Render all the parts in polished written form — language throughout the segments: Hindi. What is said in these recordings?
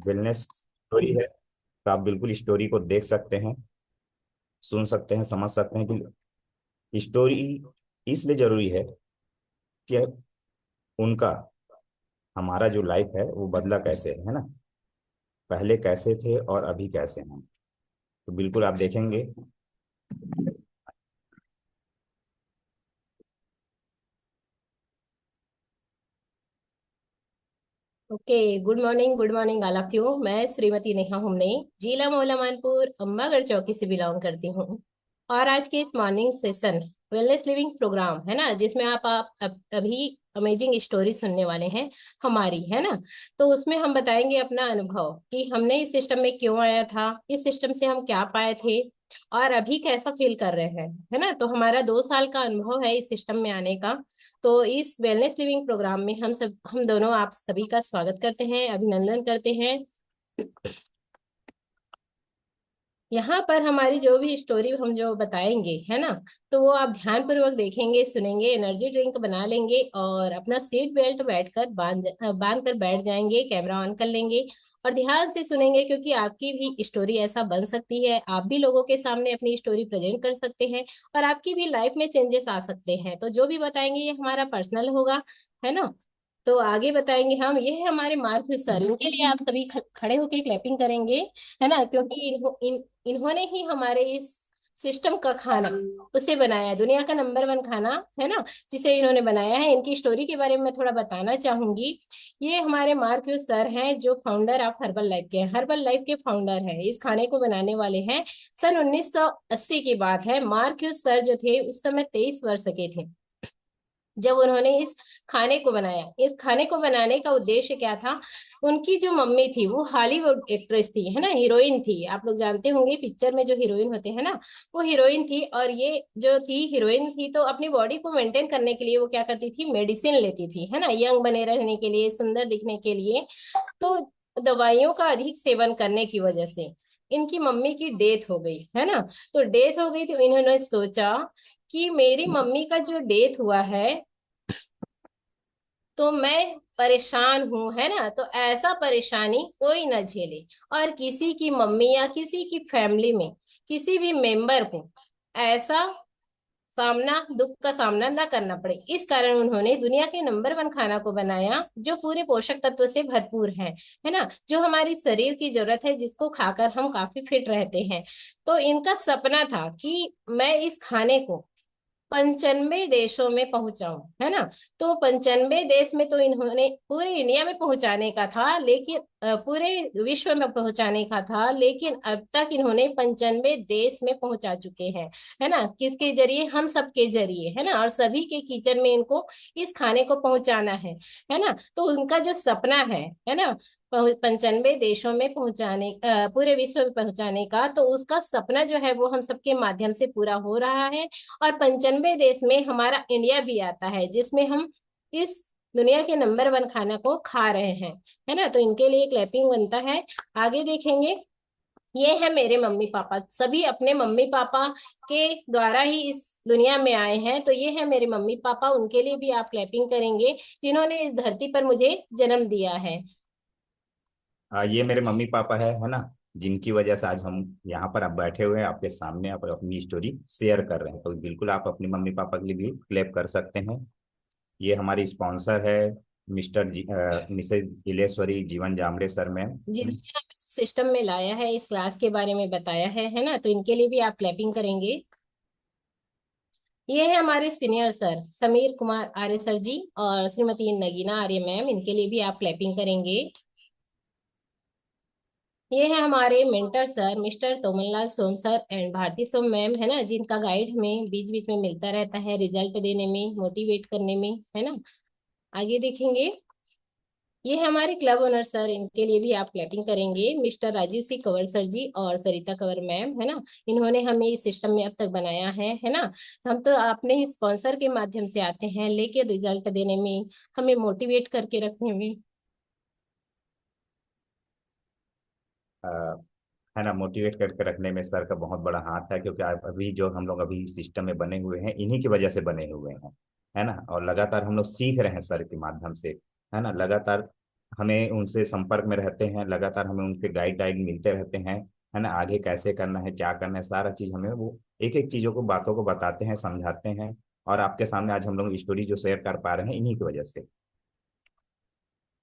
वेलनेस स्टोरी है, तो आप बिल्कुल स्टोरी को देख सकते हैं, सुन सकते हैं, समझ सकते हैं कि स्टोरी इसलिए जरूरी है कि उनका हमारा जो लाइफ है वो बदला कैसे है ना, पहले कैसे थे और अभी कैसे हैं। तो बिल्कुल आप देखेंगे। Okay. Good morning all of you. मैं श्रीमती नेहा हुमने जिला मौला मानपुर अम्बागढ़ चौकी से बिलोंग करती हूँ। और आज के इस morning session wellness living program है ना, जिसमें आप अभी अमेजिंग स्टोरी सुनने वाले हैं हमारी, है ना। तो उसमें हम बताएंगे अपना अनुभव कि हमने इस सिस्टम में क्यों आया था, इस सिस्टम से हम क्या पाए थे और अभी कैसा फील कर रहे हैं, है ना। तो हमारा 2 साल का अनुभव है इस सिस्टम में आने का। तो इस वेलनेस लिविंग प्रोग्राम में हम दोनों आप सभी का स्वागत करते हैं, अभिनंदन करते हैं। यहाँ पर हमारी जो भी स्टोरी हम जो बताएंगे, है ना, तो वो आप ध्यान पूर्वक देखेंगे, सुनेंगे, एनर्जी ड्रिंक बना लेंगे और अपना सीट बेल्ट बांध कर बैठ जाएंगे, कैमरा ऑन कर लेंगे और ध्यान से सुनेंगे, क्योंकि आपकी भी स्टोरी ऐसा बन सकती है। आप भी लोगों के सामने अपनी स्टोरी प्रेजेंट कर सकते हैं और आपकी भी लाइफ में चेंजेस आ सकते हैं। तो जो भी बताएंगे ये हमारा पर्सनल होगा, है ना। तो आगे बताएंगे हम, ये है हमारे मार्क सर, इनके लिए आप सभी खड़े होके क्लैपिंग करेंगे, है ना, क्योंकि इन्होंने ही हमारे इस सिस्टम का खाना उसे बनाया, दुनिया का नंबर 1 खाना, है ना, जिसे इन्होंने बनाया है। इनकी स्टोरी के बारे में मैं थोड़ा बताना चाहूंगी। ये हमारे मार्क सर हैं, जो फाउंडर ऑफ हर्बल लाइफ के हैं, हर्बल लाइफ के फाउंडर हैं, इस खाने को बनाने वाले हैं। सन 1980 की बात है। मार्क सर जो थे उस समय 23 वर्ष के थे जब उन्होंने इस खाने को बनाया। इस खाने को बनाने का उद्देश्य क्या था? उनकी जो मम्मी थी वो हॉलीवुड एक्ट्रेस थी, है ना, हीरोइन थी। आप लोग जानते होंगे पिक्चर में जो हीरोइन होते हैं ना, वो हीरोइन थी। और ये जो थी हीरोइन थी, तो अपनी बॉडी को मेंटेन करने के लिए वो क्या करती थी, मेडिसिन लेती थी, है ना, यंग बने रहने के लिए, सुंदर दिखने के लिए। तो दवाइयों का अधिक सेवन करने की वजह से इनकी मम्मी की डेथ हो गई, है ना। तो डेथ हो गई तो इन्होंने सोचा कि मेरी मम्मी का जो डेथ हुआ है, तो मैं परेशान हूं, है ना, तो ऐसा परेशानी कोई ना झेले और किसी की मम्मी या किसी की फैमिली में किसी भी मेंबर को ऐसा दुख का सामना ना करना पड़े। इस कारण उन्होंने दुनिया के नंबर 1 खाना को बनाया, जो पूरे पोषक तत्व से भरपूर है ना, जो हमारी शरीर की जरूरत है, जिसको खाकर हम काफी फिट रहते हैं। तो इनका सपना था कि मैं इस खाने को 95 देशों में पहुंचाऊं, है ना। तो 95 देश में तो इन्होंने पूरे इंडिया में पहुंचाने का था, लेकिन पूरे विश्व में पहुंचाने का था, लेकिन अब तक इन्होंने 95 देश में पहुंचा चुके हैं, है ना। किसके जरिए? हम सबके जरिए, है ना, और सभी के किचन में इनको इस खाने को पहुंचाना है ना। तो उनका जो सपना है ना, 95 देशों में पहुंचाने, पूरे विश्व में पहुंचाने का, तो उसका सपना जो है वो हम सबके माध्यम से पूरा हो रहा है। और 95 देश में हमारा इंडिया भी आता है, जिसमें हम इस दुनिया के नंबर 1 खाना को खा रहे हैं, है ना। तो इनके लिए क्लैपिंग बनता है। आगे देखेंगे। ये है मेरे मम्मी पापा, सभी अपने मम्मी पापा के द्वारा ही इस दुनिया में आए हैं। तो ये है मेरे मम्मी पापा, उनके लिए भी आप क्लैपिंग करेंगे, जिन्होंने इस धरती पर मुझे जन्म दिया है। ये मेरे मम्मी पापा है ना, जिनकी वजह से आज हम यहाँ पर आप बैठे हुए हैं, आपके सामने आप अपनी स्टोरी शेयर कर रहे हैं। तो बिल्कुल आप अपनी मम्मी पापा के लिए भी क्लेप कर सकते हैं। ये हमारी स्पॉन्सर है, मिसेज इलेश्वरी जीवन जामड़े सर मैम। जिन्होंने हमें सिस्टम में लाया है, इस क्लास के बारे में बताया है ना, तो इनके लिए भी आप क्लैपिंग करेंगे। ये है हमारे सीनियर सर समीर कुमार आर्य सर जी और श्रीमती नगीना आर्य मैम, इनके लिए भी आप क्लैपिंग करेंगे। ये है हमारे mentor sir mister Tomallal Som sir and Bharti Som ma'am, है ना, जिनका गाइड हमें बीच बीच में मिलता रहता है, रिजल्ट देने में, मोटिवेट करने में, है ना। आगे देखेंगे। ये है हमारे क्लब ओनर सर, इनके लिए भी आप क्लैपिंग करेंगे, मिस्टर राजीव सी कंवर सर जी और सरिता कंवर मैम, है ना। इन्होंने हमें इस सिस्टम में अब तक बनाया है ना। हम तो अपने स्पॉन्सर के माध्यम से आते हैं, लेकिन रिजल्ट देने में, हमें मोटिवेट करके रखने में। अ, है ना, मोटिवेट करके रखने में सर का बहुत बड़ा हाथ है, क्योंकि आप अभी जो हम लोग अभी सिस्टम में बने हुए हैं, इन्हीं की वजह से बने हुए हैं, है ना। और लगातार हम लोग सीख रहे हैं सर के माध्यम से, है ना, लगातार हमें उनसे संपर्क में रहते हैं, लगातार हमें उनके गाइड गाइड मिलते रहते हैं, है ना। आगे कैसे करना है, क्या करना है, सारा चीज हमें वो एक एक चीजों को, बातों को बताते हैं, समझाते हैं। और आपके सामने आज हम लोग स्टोरी जो शेयर कर पा रहे हैं इन्हीं की वजह से।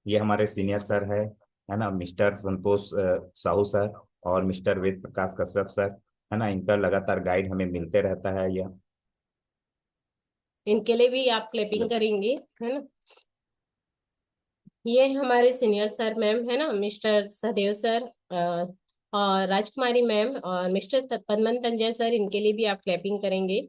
ये हमारे सीनियर सर है ना, मिस्टर संतोष साहू सर और मिस्टर वेद प्रकाश कश्यप सर, है ना। इनका लगातार गाइड हमें मिलते रहता है यह। इनके लिए भी आप क्लैपिंग करेंगे, है ना। ये हमारे सीनियर सर मैम है ना, मिस्टर सदेव सर, और राजकुमारी मैम और मिस्टर पदमन तंजय सर, इनके लिए भी आप क्लैपिंग करेंगे।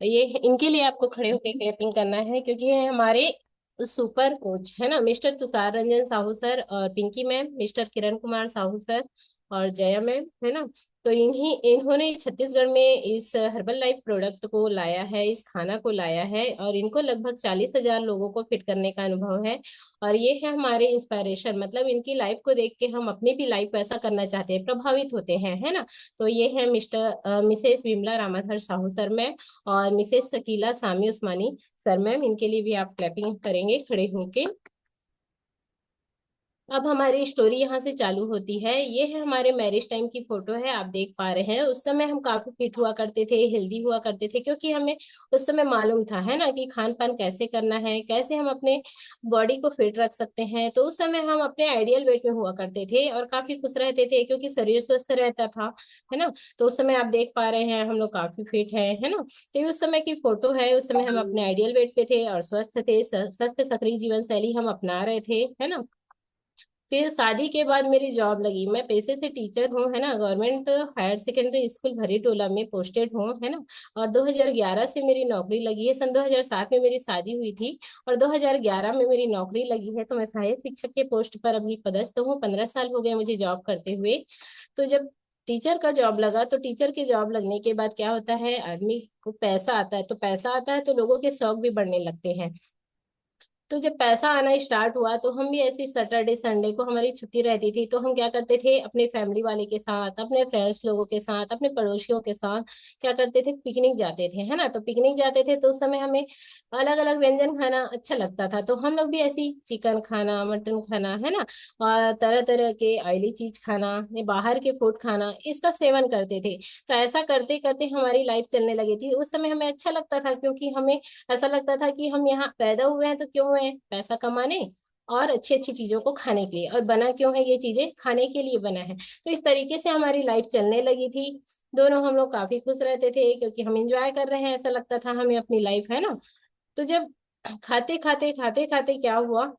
ये इनके लिए आपको खड़े होकर क्लैपिंग करना है, क्योंकि ये हमारे सुपर कोच है ना, मिस्टर तुषार रंजन साहू सर और Pinky ma'am, mister Kiran Kumar Sahu sir और जया मैम, है ना। तो इन्होंने छत्तीसगढ़ में इस हर्बल लाइफ प्रोडक्ट को लाया है, इस खाना को लाया है, और इनको लगभग 40,000 लोगों को फिट करने का अनुभव है। और ये है हमारे इंस्पायरेशन, मतलब इनकी लाइफ को देख के हम अपनी भी लाइफ वैसा करना चाहते हैं, प्रभावित होते हैं, है ना। तो ये है mister Mrs Vimla Ramadhar Sahu sir ma'am और Mrs Shakila Sami Usmani sir ma'am, इनके लिए भी आप क्लैपिंग करेंगे खड़े होके। अब हमारी स्टोरी यहाँ से चालू होती है। ये है हमारे मैरिज टाइम की फोटो है, आप देख पा रहे हैं। उस समय हम काफी फिट हुआ करते थे, हेल्दी हुआ करते थे, क्योंकि हमें उस समय मालूम था, है ना, कि खान पान कैसे करना है, कैसे हम अपने बॉडी को फिट रख सकते हैं। तो उस समय हम अपने आइडियल वेट में हुआ करते थे और काफी खुश रहते थे, क्योंकि शरीर स्वस्थ रहता था, है ना। तो उस समय आप देख पा रहे हैं हम लोग काफी फिट है ना। तो ये उस समय की फोटो है, उस समय हम अपने आइडियल वेट पे थे और स्वस्थ थे, स्वस्थ सक्रिय जीवन शैली हम अपना रहे थे, है ना। फिर शादी के बाद मेरी जॉब लगी। मैं पेशे से टीचर हूँ, है ना, गवर्नमेंट हायर सेकेंडरी स्कूल भरीटोला में पोस्टेड हूँ, है ना। और 2011 से मेरी नौकरी लगी है। सन 2007 में मेरी शादी हुई थी और 2011 में मेरी नौकरी लगी है। तो मैं सहायक शिक्षक के पोस्ट पर अभी पदस्थ हूँ, 15 साल हो गए मुझे जॉब करते हुए। तो जब टीचर का जॉब लगा, तो टीचर के जॉब लगने के बाद क्या होता है, आदमी को पैसा आता है, तो पैसा आता है तो लोगों के शौक भी बढ़ने लगते हैं। तो जब पैसा आना स्टार्ट हुआ, तो हम भी ऐसे सैटरडे संडे को हमारी छुट्टी रहती थी, तो हम क्या करते थे, अपने फैमिली वाले के साथ, अपने फ्रेंड्स लोगों के साथ, अपने पड़ोसियों के साथ क्या करते थे, पिकनिक जाते थे, है ना। तो पिकनिक जाते थे तो उस समय हमें अलग अलग व्यंजन खाना अच्छा लगता था, तो हम लोग भी ऐसी चिकन खाना, मटन खाना, है ना, और तरह तरह के ऑयली चीज खाना, ये बाहर के फूड खाना, इसका सेवन करते थे। तो ऐसा करते करते हमारी लाइफ चलने लगी थी। उस समय हमें अच्छा लगता था, क्योंकि हमें ऐसा लगता था कि हम यहाँ पैदा हुए हैं तो क्यों हुए हैं, पैसा कमाने और अच्छी अच्छी चीजों को खाने के लिए, और बना क्यों है, ये चीजें खाने के लिए बना है। तो इस तरीके से हमारी लाइफ चलने लगी थी। दोनों हम लोग काफी खुश रहते थे, क्योंकि हम एंजॉय कर रहे हैं, ऐसा लगता था हमें अपनी लाइफ, है ना। तो जब खाते खाते क्या हुआ,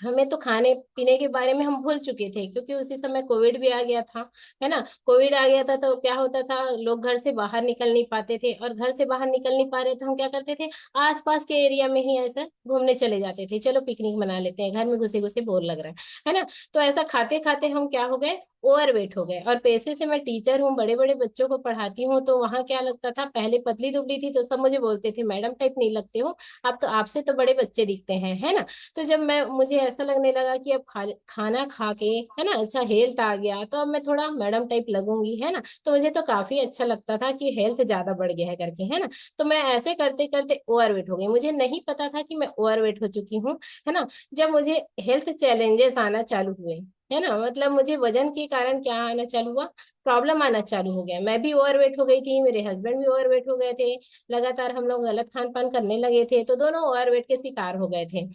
हमें तो खाने पीने के बारे में हम भूल चुके थे, क्योंकि उसी समय कोविड भी आ गया था, है ना। कोविड आ गया था तो क्या होता था, लोग घर से बाहर निकल नहीं पाते थे, और घर से बाहर निकल नहीं पा रहे तो हम क्या करते थे, आसपास के एरिया में ही ऐसा घूमने चले जाते थे, चलो पिकनिक मना लेते हैं, घर में घुसे घुसे बोर लग रहा है ना। तो ऐसा खाते खाते हम क्या हो गए, ओवरवेट हो गए। और पैसे से मैं टीचर हूँ, बड़े बड़े बच्चों को पढ़ाती हूँ, तो वहां क्या लगता था, पहले पतली दुबली थी तो सब मुझे बोलते थे मैडम टाइप नहीं लगते हो, आप तो आपसे तो बड़े बच्चे दिखते हैं, है ना। तो जब मैं मुझे ऐसा लगने लगा कि अब खाना खा के, है ना, अच्छा हेल्थ आ गया, तो अब मैं थोड़ा मैडम टाइप लगूंगी, है ना। तो मुझे तो काफी अच्छा लगता था कि हेल्थ ज्यादा बढ़ गया है करके, है ना। तो मैं ऐसे करते करते ओवरवेट हो गई, मुझे नहीं पता था कि मैं ओवरवेट हो चुकी हूँ, है ना। जब मुझे हेल्थ चैलेंजेस आना चालू हुए, है ना, मतलब मुझे वजन के कारण क्या आना चालू हुआ, प्रॉब्लम आना चालू हो गया। मैं भी ओवरवेट हो गई थी, मेरे हस्बैंड भी ओवरवेट हो गए थे, लगातार हम लोग गलत खान पान करने लगे थे, तो दोनों ओवरवेट के शिकार हो गए थे।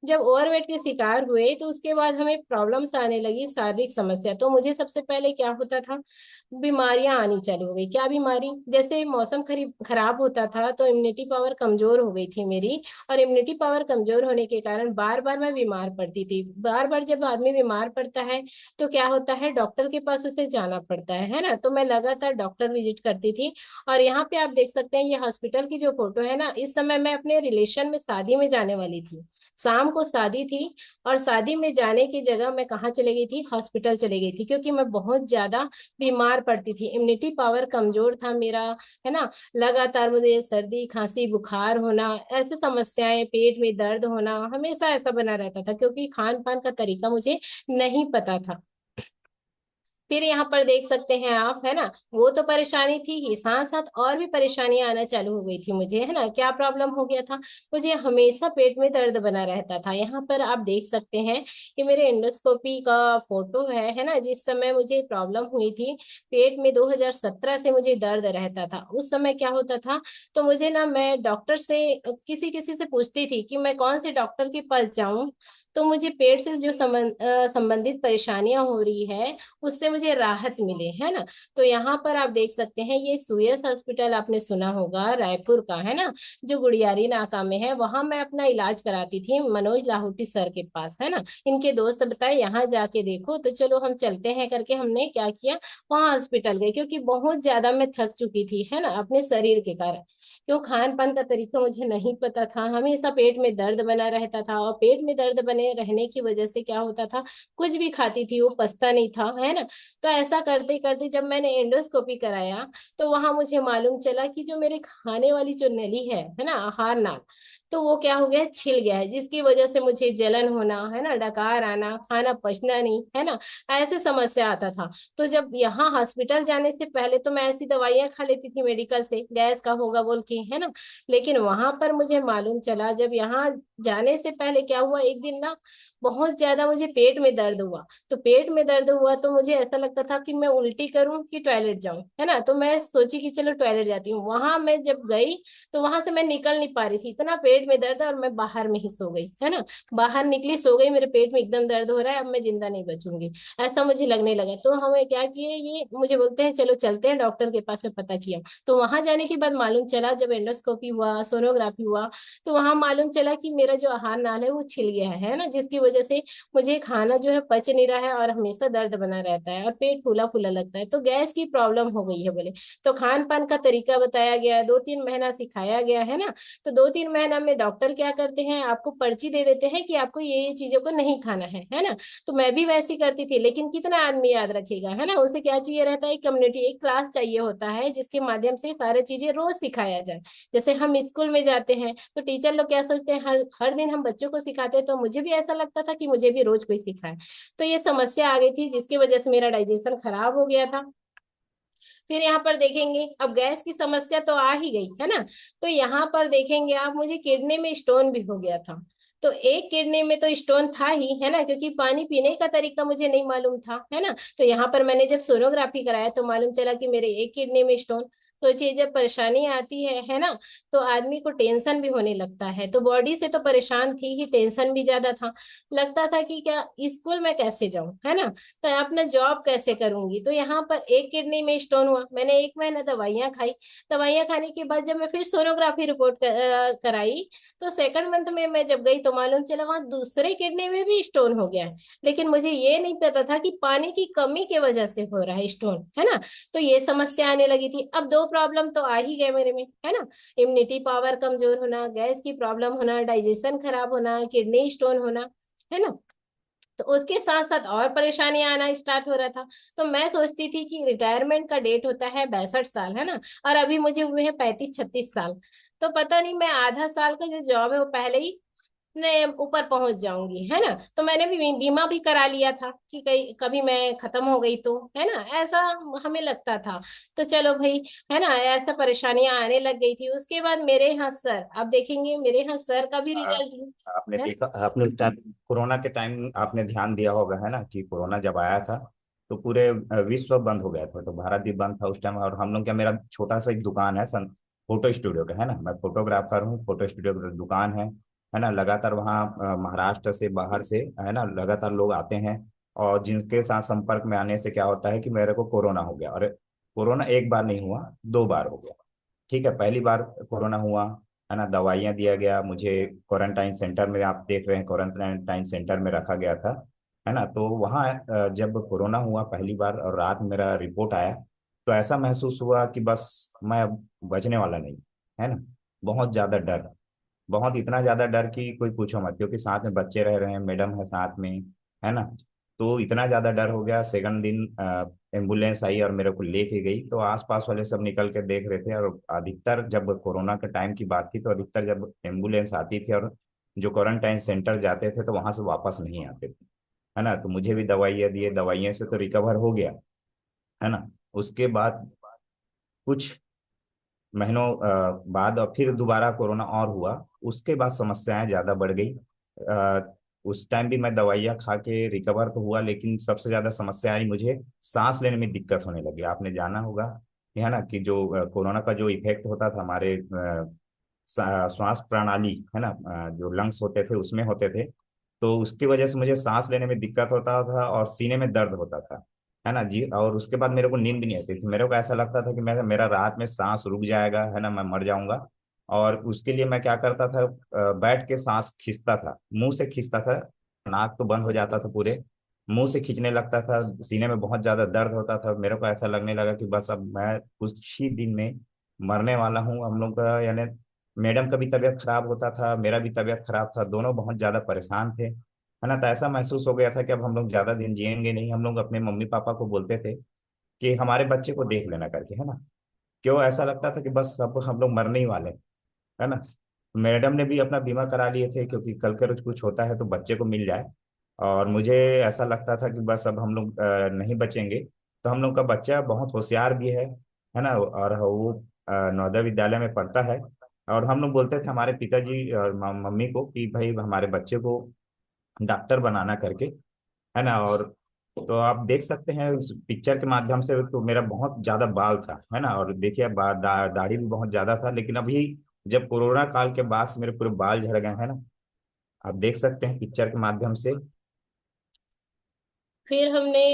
जब ओवरवेट के शिकार हुए तो उसके बाद हमें प्रॉब्लम्स आने लगी, शारीरिक समस्या। तो मुझे सबसे पहले क्या होता था, बीमारियां आनी चालू हो गई। क्या बीमारी, जैसे मौसम खराब होता था तो इम्यूनिटी पावर कमजोर हो गई थी मेरी, और इम्यूनिटी पावर कमजोर होने के कारण बार बार मैं बीमार पड़ती थी। बार बार जब आदमी बीमार पड़ता है तो क्या होता है, डॉक्टर के पास उसे जाना पड़ता है ना। तो मैं लगातार डॉक्टर विजिट करती थी। और यहाँ पे आप देख सकते हैं, ये हॉस्पिटल की जो फोटो है ना, इस समय मैं अपने रिलेशन में शादी में जाने वाली थी, शाम को शादी थी। और शादी में जाने की जगह मैं कहाँ चली गई थी, हॉस्पिटल चली गई थी, क्योंकि मैं बहुत ज्यादा बीमार पड़ती थी, इम्यूनिटी पावर कमजोर था मेरा, है ना। लगातार मुझे सर्दी खांसी बुखार होना, ऐसे समस्याएं, पेट में दर्द होना, हमेशा ऐसा बना रहता था, क्योंकि खान पान का तरीका मुझे नहीं पता था। फिर यहाँ पर देख सकते हैं आप, है ना, वो तो परेशानी थी ही, साथ साथ और भी परेशानियां आना चालू हो गई थी मुझे, है ना। क्या प्रॉब्लम हो गया था, मुझे हमेशा पेट में दर्द बना रहता था। यहाँ पर आप देख सकते हैं कि मेरे एंडोस्कोपी का फोटो है ना, जिस समय मुझे प्रॉब्लम हुई थी पेट में 2017 से मुझे दर्द रहता था। उस समय क्या होता था, तो मुझे ना, मैं डॉक्टर से किसी किसी से पूछती थी कि मैं कौन से डॉक्टर के पास जाऊं, तो मुझे पेट से जो संबंधित परेशानियां हो रही है उससे मुझे राहत मिले, है ना। तो यहाँ पर आप देख सकते हैं, ये सुयस हॉस्पिटल आपने सुना होगा, रायपुर का, है ना, जो गुड़ियारी नाका में है। वहां मैं अपना इलाज कराती थी मनोज लाहौटी सर के पास, है ना। इनके दोस्त बताए यहाँ जाके देखो, तो चलो हम चलते हैं करके हमने क्या किया, वहां हॉस्पिटल गए, क्योंकि बहुत ज्यादा मैं थक चुकी थी, है ना, अपने शरीर के कारण। क्यों, खान पान का तरीका मुझे नहीं पता था, हमेशा पेट में दर्द बना रहता था, और पेट में दर्द बने रहने की वजह से क्या होता था, कुछ भी खाती थी वो पचता नहीं था, है ना। तो ऐसा करते करते जब मैंने एंडोस्कोपी कराया, तो वहां मुझे मालूम चला कि जो मेरे खाने वाली जो नली है ना, आहार नाल, तो वो क्या हो गया है, छिल गया है, जिसकी वजह से मुझे जलन होना, है ना, डकार आना, खाना पचना नहीं, है ना, ऐसे समस्या आता था। तो जब यहाँ हॉस्पिटल जाने से पहले तो मैं ऐसी दवाइयां खा लेती थी मेडिकल से, गैस का होगा बोल के, है ना। लेकिन वहां पर मुझे मालूम चला, जब यहाँ जाने से पहले क्या हुआ, एक दिन ना बहुत ज्यादा मुझे पेट में दर्द हुआ। तो पेट में दर्द हुआ तो मुझे ऐसा लगता था कि मैं उल्टी करूं कि टॉयलेट जाऊं, है ना। तो मैं सोची कि चलो टॉयलेट जाती हूँ। वहां मैं जब गई तो वहां से मैं निकल नहीं पा रही थी, इतना पेट में दर्द है, और मैं बाहर में ही सो गई, है ना। बाहर निकली, सो गई, मेरे पेट में एकदम दर्द हो रहा है, अब मैं जिंदा नहीं बचूंगी, ऐसा मुझे लगने लगा। तो हमें क्या किए, ये मुझे बोलते हैं चलो चलते हैं डॉक्टर के पास, में पता किया। तो वहां जाने के बाद मालूम चला, जब एंडोस्कोपी हुआ, सोनोग्राफी हुआ, तो वहां मालूम चला कि मेरा जो आहार नाल है वो छिल गया है ना, जिसकी वजह से मुझे खाना जो है पच नहीं रहा है, और हमेशा दर्द बना रहता है, और पेट फूला फूला लगता है, तो गैस की प्रॉब्लम हो गई है बोले। तो खान पान का तरीका बताया गया है, 2-3 महीना सिखाया गया है ना। तो 2-3 महीना में डॉक्टर क्या करते हैं, आपको पर्ची दे देते हैं कि आपको ये चीजों को नहीं खाना है ना। तो मैं भी वैसी करती थी, लेकिन कितना आदमी याद रखेगा, है ना। उसे क्या चाहिए रहता है, कम्युनिटी, एक क्लास चाहिए होता है जिसके माध्यम से सारी चीजें रोज सिखाया जाए। जैसे हम स्कूल में जाते हैं तो टीचर लोग क्या सोचते हैं, हर हर दिन हम बच्चों को सिखाते हैं, तो मुझे भी ऐसा लगता था कि मुझे भी रोज कोई सिखाए। तो ये समस्या आ गई थी, जिसकी वजह से मेरा डाइजेशन खराब हो गया था। फिर यहाँ पर देखेंगे, अब गैस की समस्या तो आ ही गई, है ना। तो यहाँ पर देखेंगे आप, मुझे किडनी में स्टोन भी हो गया था। तो एक किडनी में तो स्टोन था ही, है ना, क्योंकि पानी पीने का तरीका मुझे नहीं मालूम था, है ना। तो यहाँ पर मैंने जब सोनोग्राफी कराया तो मालूम चला कि मेरे एक किडनी में स्टोन। सोचिए, जब परेशानी आती है ना, तो आदमी को टेंशन भी होने लगता है। तो बॉडी से तो परेशान थी ही, टेंशन भी ज्यादा था। लगता था कि क्या स्कूल में कैसे जाऊं, है ना, तो अपना जॉब कैसे करूंगी। तो यहाँ पर एक किडनी में स्टोन हुआ, मैंने 1 महीना दवाइयां खाई। दवाइयां खाने के बाद जब मैं फिर सोनोग्राफी रिपोर्ट कराई, तो सेकंड मंथ में मैं जब गई तो मालूम चला वहां दूसरे किडनी में भी स्टोन हो गया है। लेकिन मुझे ये नहीं पता था कि पानी की कमी की वजह से हो रहा है स्टोन, है ना। तो ये समस्या आने लगी थी। अब दो प्रॉब्लम तो आ ही गए मेरे में, है ना, इम्यूनिटी पावर कमजोर होना, गैस की प्रॉब्लम होना, डाइजेशन खराब होना, किडनी स्टोन होना, है ना। तो उसके साथ साथ और परेशानियां आना स्टार्ट हो रहा था। तो मैं सोचती थी कि रिटायरमेंट का डेट होता है 62 साल, है ना, और अभी मुझे हुए हैं 35-36 साल। तो पता नहीं, मैं आधा साल का जो जॉब है वो पहले ही ने ऊपर पहुंच जाऊंगी, है ना। तो मैंने भी बीमा भी करा लिया था कि कहीं कभी मैं खत्म हो गई तो, है ना, ऐसा हमें लगता था। तो चलो भाई, है ना, ऐसा परेशानियां आने लग गई थी। उसके बाद मेरे यहाँ सर, आप देखेंगे मेरे यहाँ सर का भी आ, रिजल्ट आपने है। देखा, आपने कोरोना के टाइम आपने ध्यान दिया होगा, है ना, कि कोरोना जब आया था तो पूरे विश्व बंद हो गया था, तो भारत भी बंद था उस टाइम। और हम लोग क्या, मेरा छोटा सा एक दुकान है फोटो स्टूडियो का, है ना, मैं फोटोग्राफर हूँ, फोटो स्टूडियो का दुकान है ना। लगातार वहाँ महाराष्ट्र से, बाहर से, है ना, लगातार लोग आते हैं। और जिनके साथ संपर्क में आने से क्या होता है कि मेरे को कोरोना हो गया। और कोरोना एक बार नहीं हुआ, 2 बार हो गया। ठीक है, पहली बार कोरोना हुआ, है ना, दवाइयाँ दिया गया मुझे, क्वारंटाइन सेंटर में, आप देख रहे हैं, क्वारंटाइन सेंटर में रखा गया था, है ना। तो वहाँ जब कोरोना हुआ पहली बार और रात मेरा रिपोर्ट आया, तो ऐसा महसूस हुआ कि बस मैं अब बचने वाला नहीं, है ना। बहुत ज्यादा डर, बहुत, इतना ज्यादा डर कि कोई पूछो मत, क्योंकि साथ में बच्चे रह रहे हैं, मैडम है साथ में, है ना। तो इतना ज्यादा डर हो गया। सेकंड दिन एम्बुलेंस आई और मेरे को लेके गई, तो आसपास वाले सब निकल के देख रहे थे। और अधिकतर जब कोरोना के टाइम की बात थी, तो अधिकतर जब एम्बुलेंस आती थी और जो क्वारंटाइन सेंटर जाते थे, तो वहां से वापस नहीं आते थे, है ना। तो मुझे भी दवाइयाँ दिए, दवाइयों से तो रिकवर हो गया, है ना। उसके बाद कुछ महीनों बाद और फिर दोबारा कोरोना और हुआ। उसके बाद समस्याएं ज्यादा बढ़ गई। उस टाइम भी मैं दवाइयाँ खा के रिकवर तो हुआ, लेकिन सबसे ज्यादा समस्या आई मुझे, सांस लेने में दिक्कत होने लगी। आपने जाना होगा कि है ना, कि जो कोरोना का जो इफेक्ट होता था हमारे श्वास प्रणाली, है ना, जो लंग्स होते थे उसमें होते थे, तो उसकी वजह से मुझे सांस लेने में दिक्कत होता था और सीने में दर्द होता था, है ना जी। और उसके बाद मेरे को नींद भी नहीं आती थी, मेरे को ऐसा लगता था कि मेरा रात में सांस रुक जाएगा, है ना, मैं मर जाऊंगा। और उसके लिए मैं क्या करता था, बैठ के सांस खींचता था, मुंह से खींचता था, नाक तो बंद हो जाता था पूरे, मुंह से खींचने लगता था, सीने में बहुत ज्यादा दर्द होता था। मेरे को ऐसा लगने लगा कि बस अब मैं कुछ ही दिन में मरने वाला हूँ। हम लोग का यानी मैडम का भी तबीयत खराब होता था, मेरा भी तबीयत खराब था, दोनों बहुत ज्यादा परेशान थे, है ना। तो ऐसा महसूस हो गया था कि अब हम लोग ज्यादा दिन जिएंगे नहीं। हम लोग अपने मम्मी पापा को बोलते थे कि हमारे बच्चे को देख लेना करके, है ना। क्यों, ऐसा लगता था कि बस अब हम लोग मरने ही वाले हैं, है ना। मैडम ने भी अपना बीमा करा लिए थे, क्योंकि कल कर कुछ होता है तो बच्चे को मिल जाए। और मुझे ऐसा लगता था कि बस अब हम लोग नहीं बचेंगे। तो हम लोग का बच्चा बहुत होशियार भी है ना, और वो नवोदय विद्यालय में पढ़ता है। और हम लोग बोलते थे हमारे पिताजी और मम्मी को कि भाई हमारे बच्चे को डॉक्टर बनाना करके, है ना। और तो आप देख सकते हैं इस पिक्चर के माध्यम से, तो मेरा बहुत ज्यादा बाल था, है ना। और देखिए दाढ़ी भी बहुत ज्यादा था, लेकिन अभी जब कोरोना काल के बाद से मेरे पूरे बाल झड़ गए, हैं ना। आप देख सकते हैं पिक्चर के माध्यम से। फिर हमने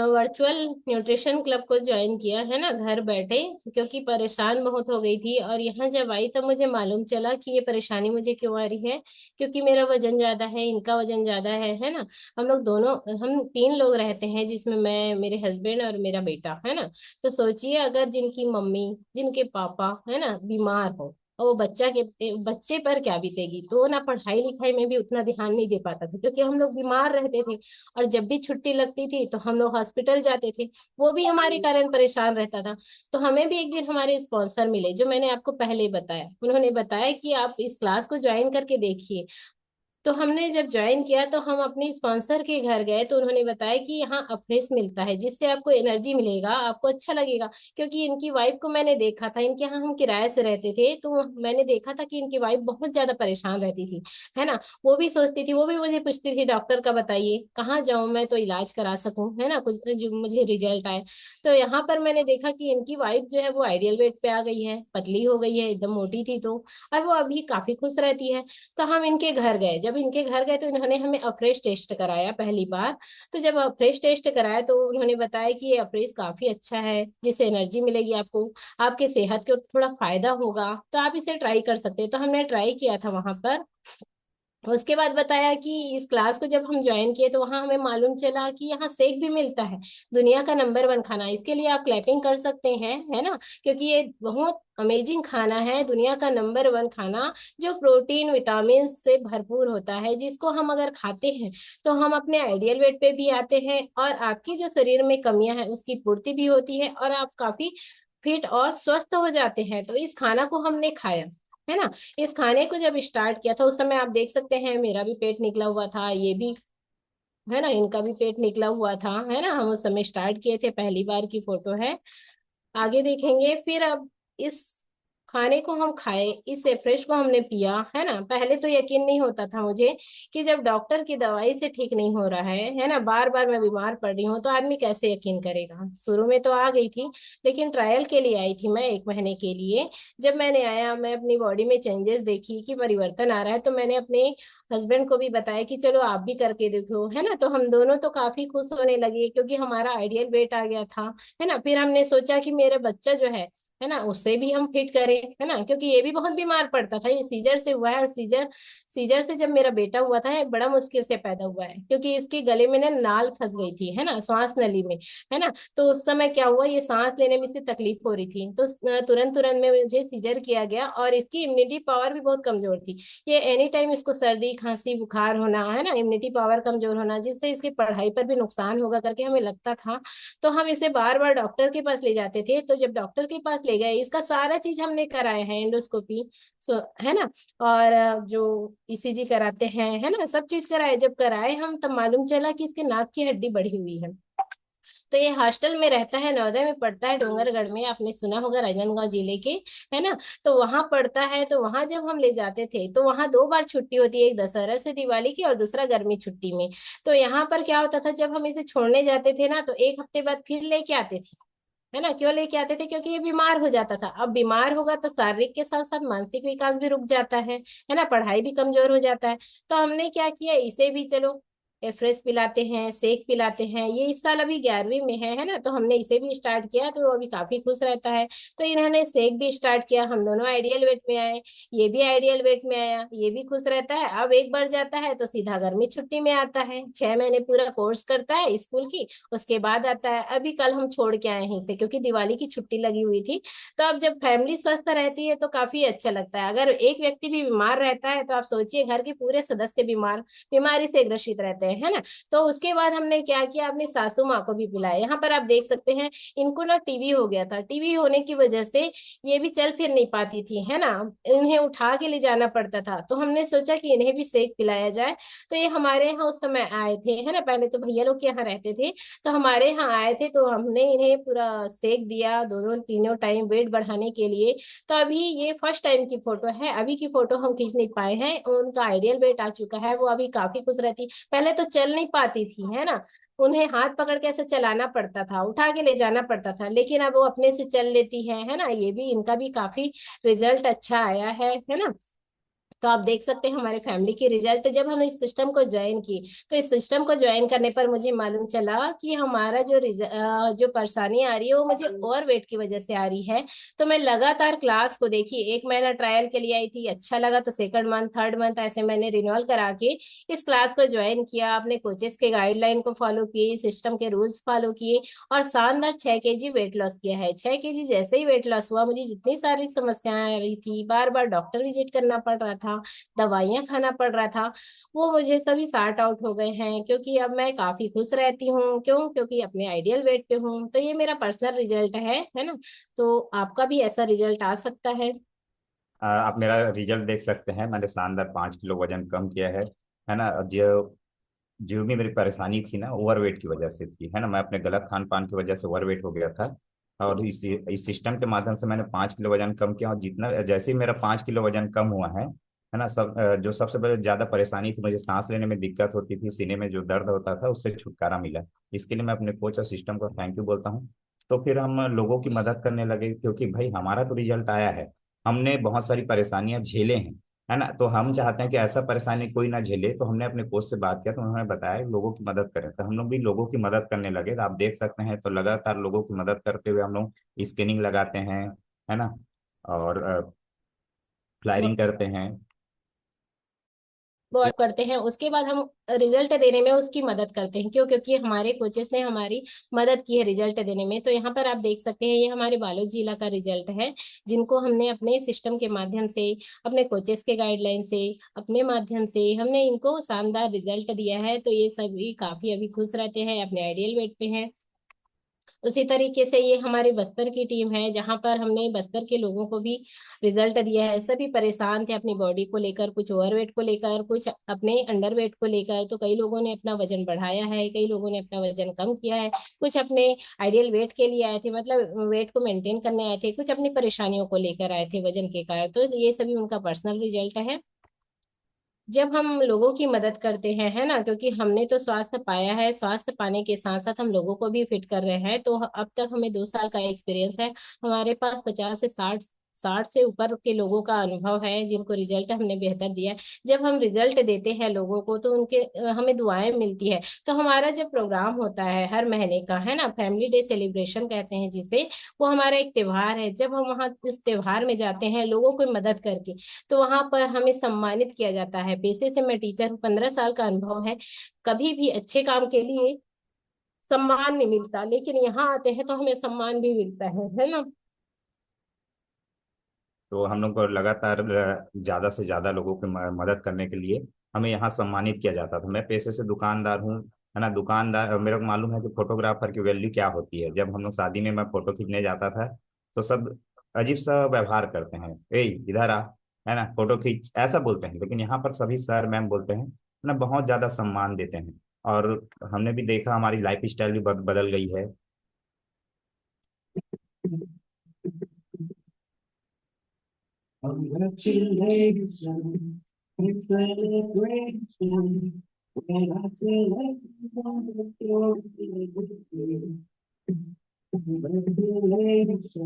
वर्चुअल न्यूट्रिशन क्लब को ज्वाइन किया, है ना, घर बैठे, क्योंकि परेशान बहुत हो गई थी। और यहाँ जब आई तब मुझे मालूम चला कि ये परेशानी मुझे क्यों आ रही है, क्योंकि मेरा वजन ज्यादा है, इनका वजन ज्यादा है ना। हम लोग दोनों, हम 3 लोग रहते हैं, जिसमें मैं, मेरे हस्बैंड और मेरा बेटा, है ना। तो सोचिए, अगर जिनकी मम्मी, जिनके पापा, है ना, बीमार हो, और वो बच्चे पर क्या बीतेगी। तो वो ना पढ़ाई लिखाई में भी उतना ध्यान नहीं दे पाता था, क्योंकि हम लोग बीमार रहते थे। और जब भी छुट्टी लगती थी तो हम लोग हॉस्पिटल जाते थे, वो भी हमारे कारण परेशान रहता था। तो हमें भी एक दिन हमारे स्पॉन्सर मिले, जो मैंने आपको पहले ही बताया। उन्होंने बताया कि आप इस क्लास को ज्वाइन करके देखिए। तो हमने जब ज्वाइन किया तो हम अपने स्पॉन्सर के घर गए, तो उन्होंने बताया कि यहाँ अफ्रेश मिलता है, जिससे आपको एनर्जी मिलेगा, आपको अच्छा लगेगा। क्योंकि इनकी वाइफ को मैंने देखा था, इनके यहाँ हम किराए से रहते थे, तो मैंने देखा था कि इनकी वाइफ बहुत ज्यादा परेशान रहती थी, है ना। वो भी सोचती थी, वो भी मुझे पूछती थी, डॉक्टर का बताइए कहाँ जाऊं मैं तो इलाज करा सकूं, है ना, कुछ जो मुझे रिजल्ट आए। तो यहाँ पर मैंने देखा कि इनकी वाइफ जो है वो आइडियल वेट पे आ गई है, पतली हो गई है, एकदम मोटी थी तो, और वो अभी काफी खुश रहती है। तो हम इनके घर गए, जब इनके घर गए तो इन्होंने हमें अफ्रेश टेस्ट कराया पहली बार। तो जब अफ्रेश टेस्ट कराया तो उन्होंने बताया कि ये अफ्रेश काफी अच्छा है, जिससे एनर्जी मिलेगी आपको, आपके सेहत को थोड़ा फायदा होगा, तो आप इसे ट्राई कर सकते हैं। तो हमने ट्राई किया था वहां पर। उसके बाद बताया कि इस क्लास को जब हम ज्वाइन किए तो वहां हमें मालूम चला कि यहाँ शेक भी मिलता है, दुनिया का नंबर 1 खाना। इसके लिए आप क्लैपिंग कर सकते हैं, है ना, क्योंकि ये बहुत अमेजिंग खाना है, दुनिया का नंबर 1 खाना, जो प्रोटीन विटामिन से भरपूर होता है, जिसको हम अगर खाते हैं तो हम अपने आइडियल वेट पे भी आते हैं, और आपकी जो शरीर में कमियां हैं उसकी पूर्ति भी होती है, और आप काफी फिट और स्वस्थ हो जाते हैं। तो इस खाना को हमने खाया, है ना। इस खाने को जब स्टार्ट किया था उस समय आप देख सकते हैं मेरा भी पेट निकला हुआ था, ये भी, है ना, इनका भी पेट निकला हुआ था, है ना। हम उस समय स्टार्ट किए थे, पहली बार की फोटो है, आगे देखेंगे। फिर अब इस खाने को हम खाए, इस एफ्रेश को हमने पिया, है ना। पहले तो यकीन नहीं होता था मुझे कि जब डॉक्टर की दवाई से ठीक नहीं हो रहा है ना, बार बार मैं बीमार पड़ रही हूँ, तो आदमी कैसे यकीन करेगा। शुरू में तो आ गई थी, लेकिन ट्रायल के लिए आई थी मैं 1 महीने के लिए। जब मैंने आया, मैं अपनी बॉडी में चेंजेस देखी कि परिवर्तन आ रहा है, तो मैंने अपने हस्बैंड को भी बताया कि चलो आप भी करके देखो, है ना। तो हम दोनों तो काफी खुश होने लगे, क्योंकि हमारा आइडियल वेट आ गया था, है ना। फिर हमने सोचा कि मेरा बच्चा जो है ना, उससे भी हम फिट करें, है ना, क्योंकि ये भी बहुत बीमार पड़ता था। ये सीजर से हुआ है, और सीजर सीजर से जब मेरा बेटा हुआ था, ये बड़ा मुश्किल से पैदा हुआ है, क्योंकि इसके गले में ना नाल फंस गई थी, है ना, श्वास नली में, है ना। तो उस समय क्या हुआ, ये सांस लेने में इसे तकलीफ हो रही थी, तो तुरंत तुरंत में मुझे सीजर किया गया। और इसकी इम्यूनिटी पावर भी बहुत कमजोर थी, ये एनी टाइम इसको सर्दी खांसी बुखार होना, है ना, इम्यूनिटी पावर कमजोर होना, जिससे इसकी पढ़ाई पर भी नुकसान होगा करके हमें लगता था। तो हम इसे बार बार डॉक्टर के पास ले जाते थे। तो जब डॉक्टर के पास ले गए, इसका सारा चीज हमने कराया है, एंडोस्कोपी, है ना, और जो ईसीजी कराते हैं, है ना, सब चीज कराए। जब कराए हम, तब मालूम चला कि इसके नाक की हड्डी बढ़ी हुई है। तो ये हॉस्टल में रहता है, नवोदय में पढ़ता है, डोंगरगढ़ में, आपने सुना होगा, राजनांदगांव जिले के, है ना। तो वहां पढ़ता है। तो वहां जब हम ले जाते थे तो वहां 2 बार छुट्टी होती है, एक दशहरा से दिवाली की और दूसरा गर्मी छुट्टी में। तो यहाँ पर क्या होता था, जब हम इसे छोड़ने जाते थे ना तो 1 हफ्ते बाद फिर लेके आते थे, है ना। क्यों लेके आते थे, क्योंकि ये बीमार हो जाता था। अब बीमार होगा तो शारीरिक के साथ साथ मानसिक विकास भी रुक जाता है ना, पढ़ाई भी कमजोर हो जाता है। तो हमने क्या किया, इसे भी चलो एफ्रेश पिलाते हैं, सेक पिलाते हैं। ये इस साल अभी 11वीं में है ना। तो हमने इसे भी स्टार्ट किया, तो वो अभी काफी खुश रहता है। तो इन्होंने सेक भी स्टार्ट किया, हम दोनों आइडियल वेट में आए। ये भी आइडियल वेट में आया, ये भी खुश रहता है। अब एक बार जाता है तो सीधा गर्मी छुट्टी में आता है, 6 महीने पूरा कोर्स करता है स्कूल की, उसके बाद आता है। अभी कल हम छोड़ के आए हैं इसे, क्योंकि दिवाली की छुट्टी लगी हुई थी। तो अब जब फैमिली स्वस्थ रहती है तो काफी अच्छा लगता है। अगर एक व्यक्ति भी बीमार रहता है तो आप सोचिए, घर के पूरे सदस्य बीमारी से ग्रसित रहते हैं, है ना। तो उसके बाद हमने क्या किया, अपनी सासू माँ को भी पिलाया। यहाँ पर आप देख सकते हैं, इनको ना टीबी हो गया था। टीबी होने की वजह से ये भी चल फिर नहीं पाती थी, है ना। इन्हें उठा के ले जाना पड़ता था। तो हमने सोचा कि इन्हें भी सेक पिलाया जाए। तो ये हमारे यहाँ उस समय आए थे, है ना। पहले तो भैया लोग के यहाँ रहते थे, तो हमारे यहाँ आए थे। तो हमने इन्हें पूरा सेक दिया, दोनों तीनों टाइम वेट बढ़ाने के लिए। तो अभी ये फर्स्ट टाइम की फोटो है, अभी की फोटो हम खींच नहीं पाए हैं। उनका आइडियल वेट आ चुका है, वो अभी काफी खुश रहती। पहले तो चल नहीं पाती थी, है ना। उन्हें हाथ पकड़ के ऐसे चलाना पड़ता था, उठा के ले जाना पड़ता था, लेकिन अब वो अपने से चल लेती है ना। ये भी, इनका भी काफी रिजल्ट अच्छा आया है ना। तो आप देख सकते हैं हमारे फैमिली की रिजल्ट। जब हम इस सिस्टम को ज्वाइन की, तो इस सिस्टम को ज्वाइन करने पर मुझे मालूम चला कि हमारा जो परेशानी आ रही है वो मुझे ओवर वेट की वजह से आ रही है। तो मैं लगातार क्लास को देखी, 1 महीना ट्रायल के लिए आई थी, अच्छा लगा तो सेकंड मंथ, थर्ड मंथ ऐसे मैंने रिन्यूअल करा के इस क्लास को ज्वाइन किया। अपने कोचेस के गाइडलाइन को फॉलो किए, सिस्टम के रूल्स फॉलो किए, और शानदार 6 kg वेट लॉस किया है। 6 kg जैसे ही वेट लॉस हुआ, मुझे जितनी शारीरिक समस्याएं आ रही थी, बार बार डॉक्टर विजिट करना पड़ रहा था, दवाइयां खाना पड़ रहा था, वो मुझे सभी सॉर्ट आउट हो गए हैं। क्योंकि अब मैं काफी खुश रहती हूँ। क्यों? क्योंकि अपने आइडियल वेट पे हूँ। तो ये मेरा पर्सनल रिजल्ट है ना। तो आपका भी ऐसा रिजल्ट आ सकता है। आप मेरा रिजल्ट देख सकते हैं, मैंने शानदार 5 किलो वजन कम किया है ना। जो जो भी मेरी परेशानी थी ना, ओवरवेट की वजह से थी, है ना। मैं अपने गलत खान पान की वजह से ओवरवेट हो गया था, और इस सिस्टम के माध्यम से मैंने 5 किलो वजन कम किया। और जितना जैसे ही मेरा 5 किलो वजन कम हुआ है ना, जो सबसे बड़े ज्यादा परेशानी थी, मुझे सांस लेने में दिक्कत होती थी, सीने में जो दर्द होता था, उससे छुटकारा मिला। इसके लिए मैं अपने कोच और सिस्टम को थैंक यू बोलता हूँ। तो फिर हम लोगों की मदद करने लगे, क्योंकि भाई हमारा तो रिजल्ट आया है, हमने बहुत सारी परेशानियां झेले हैं, है ना। तो हम चाहते हैं कि ऐसा परेशानी कोई ना झेले। तो हमने अपने कोच से बात किया, तो उन्होंने बताया कि लोगों की मदद करें। तो हम लोग भी लोगों की मदद करने लगे। तो आप देख सकते हैं, तो लगातार लोगों की मदद करते हुए हम लोग स्कैनिंग लगाते हैं, है ना, और फ्लायरिंग करते हैं। गौर करते हैं, उसके बाद हम रिजल्ट देने में उसकी मदद करते हैं। क्यों? क्योंकि हमारे कोचेस ने हमारी मदद की है रिजल्ट देने में। तो यहाँ पर आप देख सकते हैं, ये हमारे बालोद जिला का रिजल्ट है, जिनको हमने अपने सिस्टम के माध्यम से, अपने कोचेस के गाइडलाइन से, अपने माध्यम से हमने इनको शानदार रिजल्ट दिया है। तो ये सभी काफी अभी खुश रहते हैं, अपने आइडियल वेट पे हैं। उसी तरीके से ये हमारे बस्तर की टीम है, जहां पर हमने बस्तर के लोगों को भी रिजल्ट दिया है। सभी परेशान थे अपनी बॉडी को लेकर, कुछ ओवरवेट को लेकर, कुछ अपने अंडरवेट को लेकर। तो कई लोगों ने अपना वजन बढ़ाया है, कई लोगों ने अपना वजन कम किया है, कुछ अपने आइडियल वेट के लिए आए थे, मतलब वेट को मेंटेन करने आए थे, कुछ अपनी परेशानियों को लेकर आए थे वजन के कारण। तो ये सभी उनका पर्सनल रिजल्ट है। जब हम लोगों की मदद करते हैं, है ना, क्योंकि हमने तो स्वास्थ्य पाया है, स्वास्थ्य पाने के साथ साथ हम लोगों को भी फिट कर रहे हैं। तो अब तक हमें 2 साल का एक्सपीरियंस है। हमारे पास 50 से 60 से ऊपर के लोगों का अनुभव है, जिनको रिजल्ट हमने बेहतर दिया है। जब हम रिजल्ट देते हैं लोगों को, तो उनके हमें दुआएं मिलती है। तो हमारा जब प्रोग्राम होता है हर महीने का, है ना, फैमिली डे सेलिब्रेशन कहते हैं जिसे, वो हमारा एक त्योहार है। जब हम वहाँ उस त्योहार में जाते हैं लोगों को मदद करके, तो वहां पर हमें सम्मानित किया जाता है। पेशे से मैं टीचर हूँ, 15 साल का अनुभव है। कभी भी अच्छे काम के लिए सम्मान नहीं मिलता, लेकिन यहाँ आते हैं तो हमें सम्मान भी मिलता है ना। तो हम लोग को लगातार ज्यादा से ज्यादा लोगों की मदद करने के लिए हमें यहाँ सम्मानित किया जाता था। मैं पेशे से दुकानदार हूँ, है ना। दुकानदार, मेरे को मालूम है कि फोटोग्राफर की वैल्यू क्या होती है। जब हम लोग शादी में मैं फोटो खींचने जाता था, तो सब अजीब सा व्यवहार करते हैं, ए इधर आ, है ना, फोटो खींच, ऐसा बोलते हैं। लेकिन यहाँ पर सभी सर मैम बोलते हैं, है ना, बहुत ज्यादा सम्मान देते हैं। और हमने भी देखा हमारी लाइफ स्टाइल भी बदल गई है। Congratulations, it's celebration. When I feel like congratulations, congratulations.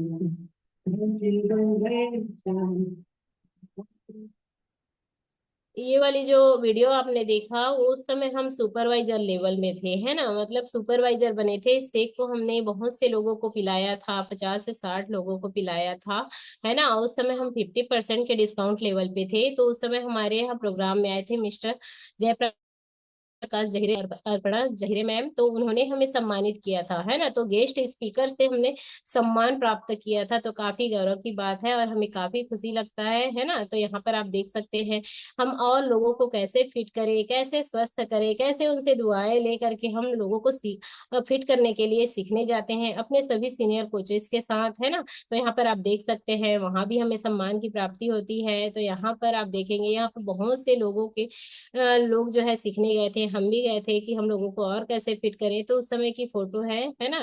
ये वाली जो वीडियो आपने देखा वो उस समय हम सुपरवाइजर लेवल में थे, है ना, मतलब सुपरवाइजर बने थे। इस शेक को हमने बहुत से लोगों को पिलाया था, 50 से 60 लोगों को पिलाया था, है ना। उस समय हम 50% के डिस्काउंट लेवल पे थे। तो उस समय हमारे यहाँ प्रोग्राम में आए थे मिस्टर जयप्रकाश प्रकाश जहिरे, अर्पणा जहिरे मैम। तो उन्होंने हमें सम्मानित किया था, है ना। तो गेस्ट स्पीकर से हमने सम्मान प्राप्त किया था। तो काफी गौरव की बात है और हमें काफी खुशी लगता है ना। तो यहाँ पर आप देख सकते हैं हम और लोगों को कैसे फिट करें, कैसे स्वस्थ करें, कैसे उनसे दुआएं ले करके हम लोगों को फिट करने के लिए सीखने जाते हैं अपने सभी सीनियर कोचेस के साथ, है ना। तो यहाँ पर आप देख सकते हैं वहां भी हमें सम्मान की प्राप्ति होती है। तो यहाँ पर आप देखेंगे यहाँ पर बहुत से लोगों के लोग जो है सीखने गए थे, हम भी गए थे कि हम लोगों को और कैसे फिट करें। तो उस समय की फोटो है ना।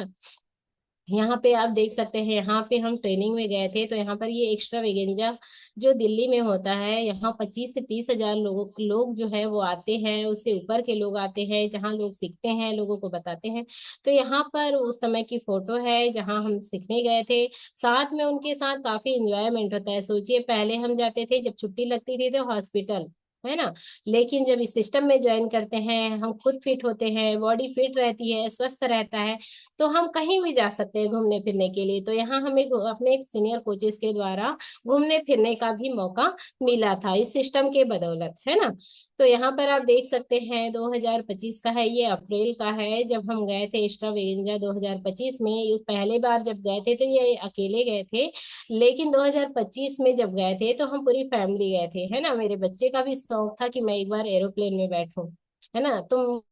यहाँ पे आप देख सकते हैं यहाँ पे हम ट्रेनिंग में गए थे। तो यहाँ पर ये एक्स्ट्रा वेगेंजा जो दिल्ली में होता है, यहाँ 25 से 30 हजार लोग जो है वो आते हैं, उससे ऊपर के लोग आते हैं, जहाँ लोग सीखते हैं, लोगों को बताते हैं। तो यहाँ पर उस समय की फोटो है जहाँ हम सीखने गए थे। साथ में उनके साथ काफी इंजॉयमेंट होता है। सोचिए पहले हम जाते थे जब छुट्टी लगती थी तो हॉस्पिटल, है ना। लेकिन जब इस सिस्टम में ज्वाइन करते हैं हम खुद फिट होते हैं, बॉडी फिट रहती है, स्वस्थ रहता है, तो हम कहीं भी जा सकते हैं घूमने फिरने के लिए। तो यहाँ हमें अपने सीनियर कोचेस के द्वारा घूमने फिरने का भी मौका मिला था इस सिस्टम के बदौलत, है ना। तो यहाँ पर आप देख सकते हैं 2025 का है, ये अप्रैल का है जब हम गए थे एक्स्ट्रा वेगेंजा 2025 में। उस पहले बार जब गए थे तो ये अकेले गए थे, लेकिन 2025 में जब गए थे तो हम पूरी फैमिली गए थे, है ना। मेरे बच्चे का भी शौक था कि मैं एक बार एरोप्लेन में बैठूं, है ना। तो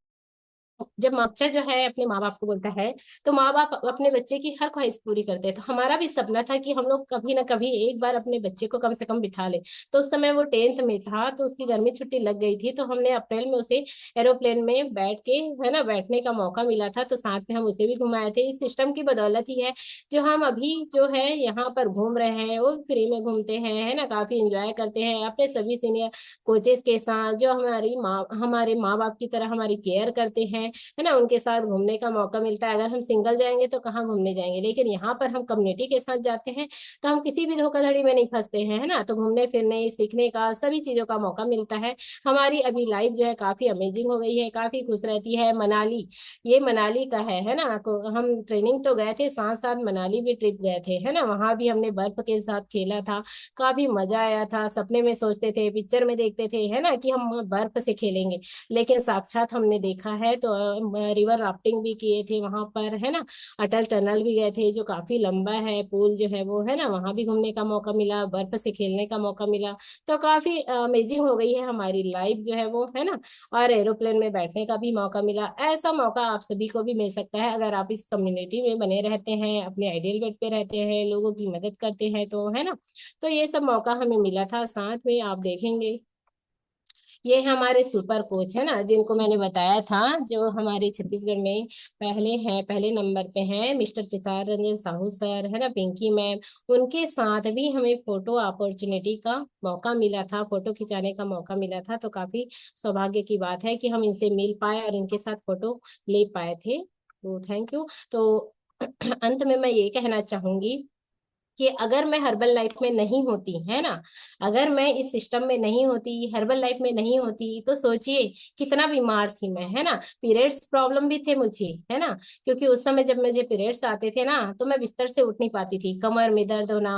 जब बच्चा जो है अपने माँ बाप को बोलता है तो माँ बाप अपने बच्चे की हर ख्वाहिश पूरी करते हैं। तो हमारा भी सपना था कि हम लोग कभी ना कभी एक बार अपने बच्चे को कम से कम बिठा ले। तो उस समय वो 10th में था, तो उसकी गर्मी छुट्टी लग गई थी, तो हमने अप्रैल में उसे एरोप्लेन में बैठ के, है ना, बैठने का मौका मिला था। तो साथ में हम उसे भी घुमाए थे। इस सिस्टम की बदौलत ही है जो हम अभी जो है यहाँ पर घूम रहे हैं, वो फ्री में घूमते हैं, है ना, काफी इंजॉय करते हैं अपने सभी सीनियर कोचेस के साथ, जो हमारे माँ बाप की तरह हमारी केयर करते हैं, है ना। उनके साथ घूमने का मौका मिलता है। अगर हम सिंगल जाएंगे तो कहाँ घूमने जाएंगे, लेकिन यहाँ पर हम कम्युनिटी के साथ जाते हैं तो हम किसी भी धोखाधड़ी में नहीं फंसते हैं, है ना। तो घूमने फिरने सीखने का सभी चीजों का मौका मिलता है। हमारी अभी लाइफ जो है काफी अमेजिंग हो गई है, काफी खुश रहती है। मनाली, ये मनाली का है ना। हम ट्रेनिंग तो गए थे, साथ साथ मनाली भी ट्रिप गए थे, है ना। वहां भी हमने बर्फ के साथ खेला था, काफी मजा आया था। सपने में सोचते थे, पिक्चर में देखते थे, है ना, कि हम बर्फ से खेलेंगे, लेकिन साक्षात हमने देखा है। तो रिवर राफ्टिंग भी किए थे वहां पर, है ना। अटल टनल भी गए थे जो काफी लंबा है, पुल जो है वो, है ना, वहां भी घूमने का मौका मिला, बर्फ से खेलने का मौका मिला। तो काफी अमेजिंग हो गई है हमारी लाइफ जो है वो, है ना। और एरोप्लेन में बैठने का भी मौका मिला। ऐसा मौका आप सभी को भी मिल सकता है अगर आप इस कम्युनिटी में बने रहते हैं, अपने आइडियल बेड पे रहते हैं, लोगों की मदद करते हैं, तो है ना। तो ये सब मौका हमें मिला था। साथ में आप देखेंगे ये हमारे सुपर कोच है ना, जिनको मैंने बताया था, जो हमारे छत्तीसगढ़ में पहले नंबर पे हैं, मिस्टर तुषार रंजन साहू सर, है ना, पिंकी मैम। उनके साथ भी हमें फोटो अपॉर्चुनिटी का मौका मिला था, फोटो खिंचाने का मौका मिला था। तो काफी सौभाग्य की बात है कि हम इनसे मिल पाए और इनके साथ फोटो ले पाए थे। तो थैंक यू। तो अंत में मैं ये कहना चाहूंगी कि अगर मैं हर्बल लाइफ में नहीं होती, है ना, अगर मैं इस सिस्टम में नहीं होती, हर्बल लाइफ में नहीं होती, तो सोचिए कितना बीमार थी मैं, है ना। पीरियड्स प्रॉब्लम भी थे मुझे, है ना, क्योंकि उस समय जब मुझे पीरियड्स आते थे ना तो मैं बिस्तर से उठ नहीं पाती थी, कमर में दर्द होना,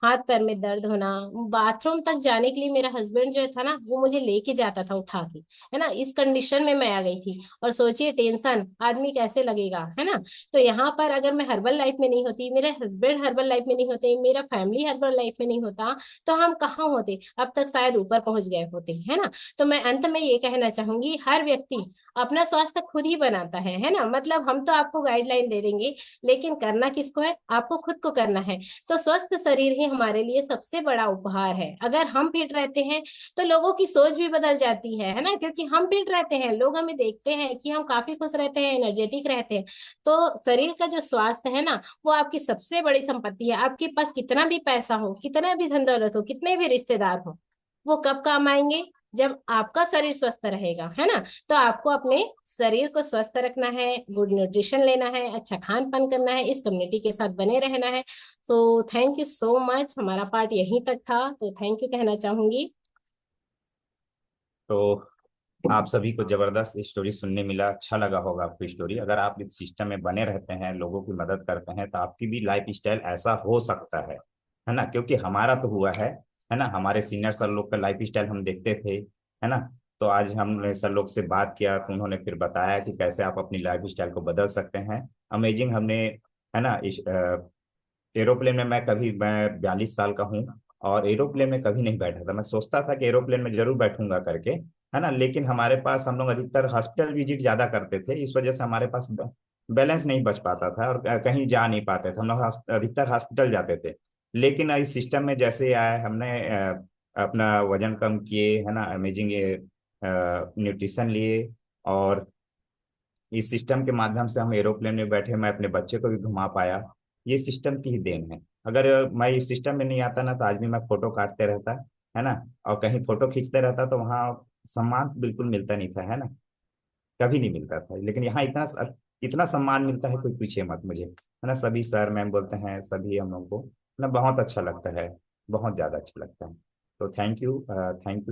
हाथ पैर में दर्द होना। बाथरूम तक जाने के लिए मेरा हस्बैंड जो था ना वो मुझे लेके जाता था उठा के, है ना। इस कंडीशन में मैं आ गई थी। और सोचिए टेंशन आदमी कैसे लगेगा, है ना। तो यहाँ पर अगर मैं हर्बल लाइफ में नहीं होती, मेरे हस्बैंड हर्बल लाइफ में नहीं होते, होते, मेरा फैमिली हस्बैंड लाइफ में नहीं होता, तो हम कहाँ होते, अब तक शायद ऊपर पहुंच गए होते, है ना। तो मैं अंत में ये कहना चाहूंगी, हर व्यक्ति अपना स्वास्थ्य खुद ही बनाता है ना। मतलब हम तो आपको गाइडलाइन दे देंगे, लेकिन करना किसको है, आपको खुद को करना है। तो स्वस्थ शरीर ही हमारे लिए सबसे बड़ा उपहार है। अगर हम फिट रहते हैं तो लोगों की सोच भी बदल जाती है ना, क्योंकि हम फिट रहते हैं, लोग हमें देखते हैं कि हम काफी खुश रहते हैं, एनर्जेटिक रहते हैं। तो शरीर का जो स्वास्थ्य है ना, वो आपकी सबसे बड़ी संपत्ति है। आपके पास कितना भी पैसा हो, कितना भी धन दौलत हो, कितने भी रिश्तेदार हो, वो कब काम आएंगे, जब आपका शरीर स्वस्थ रहेगा, है ना। तो आपको अपने शरीर को स्वस्थ रखना है, गुड न्यूट्रिशन लेना है, अच्छा खान पान करना है, इस कम्युनिटी के साथ बने रहना है। तो थैंक यू सो मच, हमारा पार्ट यहीं तक था, तो थैंक यू कहना चाहूंगी। तो आप सभी को जबरदस्त स्टोरी सुनने मिला, अच्छा लगा होगा आपको स्टोरी। अगर आप इस सिस्टम में बने रहते हैं, लोगों की मदद करते हैं, तो आपकी भी लाइफ स्टाइल ऐसा हो सकता है ना। क्योंकि हमारा तो हुआ है ना। हमारे सीनियर सर लोग का लाइफ स्टाइल हम देखते थे, है ना। तो आज हमने सर लोग से बात किया, तो उन्होंने फिर बताया कि कैसे आप अपनी लाइफ स्टाइल को बदल सकते हैं। अमेजिंग हमने, है ना। इस एरोप्लेन में मैं 42 साल का हूँ, और एरोप्लेन में कभी नहीं बैठा था। मैं सोचता था कि एरोप्लेन में जरूर बैठूंगा करके, है ना। लेकिन हमारे पास, हम लोग अधिकतर हॉस्पिटल विजिट ज्यादा करते थे, इस वजह से हमारे पास बैलेंस नहीं बच पाता था, और कहीं जा नहीं पाते थे। हम लोग अधिकतर हॉस्पिटल जाते थे। लेकिन इस सिस्टम में जैसे आया, हमने अपना वजन कम किए, है ना। अमेजिंग न्यूट्रिशन लिए, और इस सिस्टम के माध्यम से हम एरोप्लेन में बैठे, मैं अपने बच्चे को भी घुमा पाया। ये सिस्टम की ही देन है। अगर मैं इस सिस्टम में नहीं आता ना, तो आज भी मैं फोटो काटते रहता, है ना। और कहीं फोटो खींचते रहता, तो वहाँ सम्मान बिल्कुल मिलता नहीं था, है ना। कभी नहीं मिलता था। लेकिन यहाँ इतना इतना सम्मान मिलता है, कोई पूछे मत मुझे, है ना। सभी सर मैम बोलते हैं, सभी हम लोग को, है ना। बहुत अच्छा लगता है, बहुत ज्यादा अच्छा लगता है। तो थैंक यू, थैंक यू।